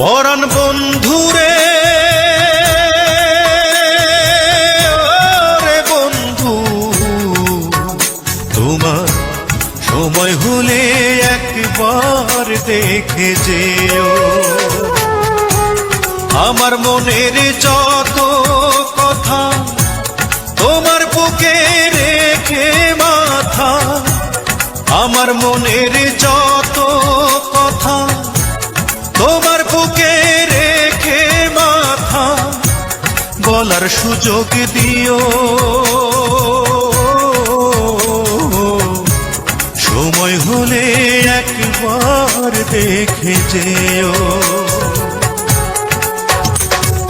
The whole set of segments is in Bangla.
পরাণ বন্ধুরে ওরে বন্ধু, তোমার সময় হলে একবার দেখে যেও। আমার মনের যত কথা তোমার বুকে রেখে মাথা, আমার মনের যত কথা তোমার বুকে রেখে মাথা, বলার সুযোগ দিও। সময় হলে একবার দেখে যেও।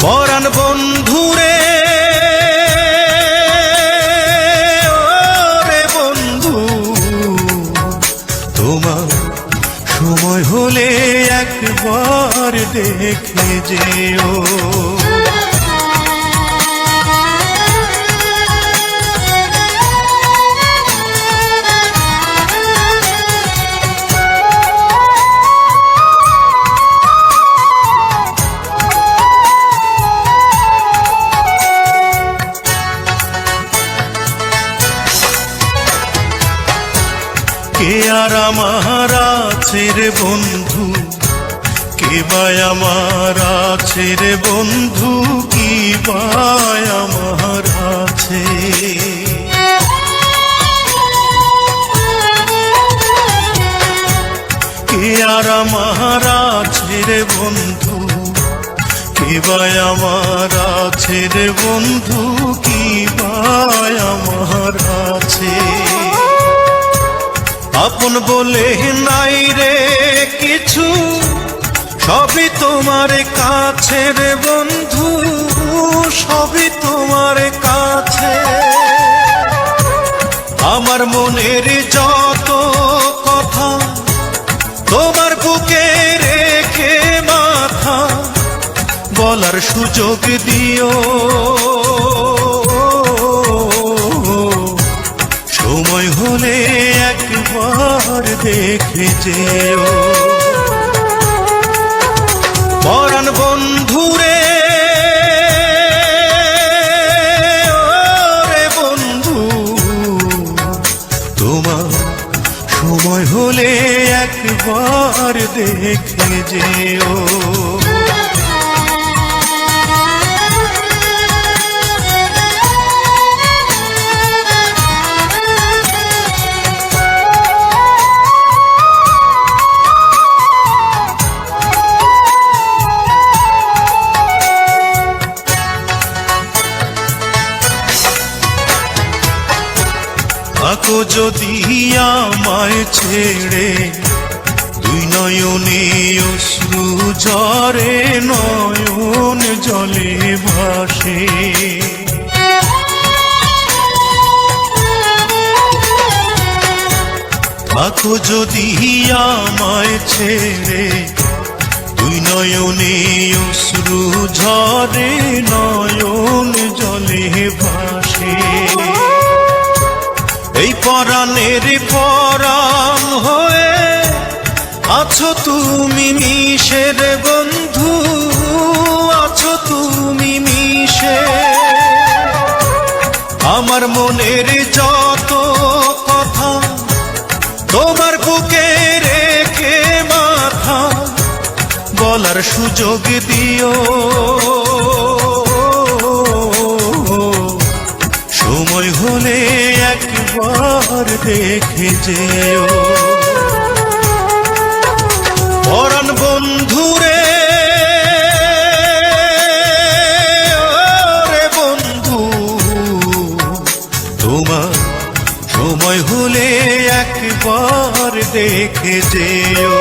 পরাণ বন্ধুরে ওরে বন্ধু, তোমার সময় হলে একবার দেখে যেও। কে আর আমার আছে রে বন্ধু, কে বাই আমার আছে রে বন্ধু, কি বাই আমার আছে। কে আর আমার আছে রে বন্ধু, কে বাই আমার আছে রে বন্ধু, কি বাই আমার আছে। আপন বলে নাই রে কিছু, সবই তোমার কাছে রে বন্ধু, সবই তোমার কাছে। আমার মনের যত কথা তোমার বুকে রেখে মাথা, বলার সুযোগ দিও। সময় হলে একবার দেখে যেও। পরাণ বন্ধুরে ওরে বন্ধু, তোমার সময় হলে একবার দেখে যেও। থাকো যদি আমায় ছেড়ে, দুই নয়নে অশ্রু ঝরে, নয়ন জলে ভাসে। থাকো যদি আমায় ছেড়ে, দুই নয়নে অশ্রু ঝরে, নয়ন জলে ভাসে। এই পরাণের পরাণ হয়ে আছো তুমি মিশে রে বন্ধু, আছো তুমি মিশে। আমার মনের যত কথা তোমার বুকে রেখে মাথা, বলার সুযোগ দিও। সময় হলে একবার দেখে যেও। পরাণ বন্ধুরে ওরে বন্ধু, তোমার সময় হলে একবার দেখে যেও।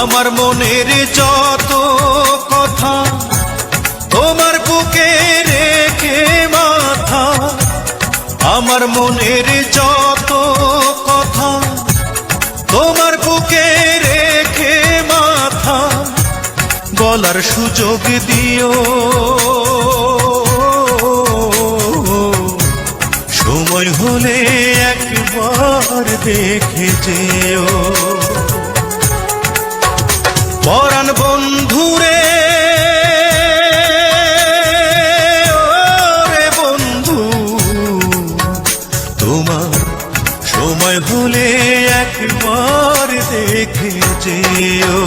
আমার মনের যত কথা তোমার বুকে রেখে মাথা, আমার মনের যত কথা তোমার বুকে রেখে মাথা, বলার সুযোগ দিও। সময় হলে একবার দেখে যেও। পরাণ বন্ধুরে ওরে বন্ধু, তোমার সময় হলে একবার দেখে যেও।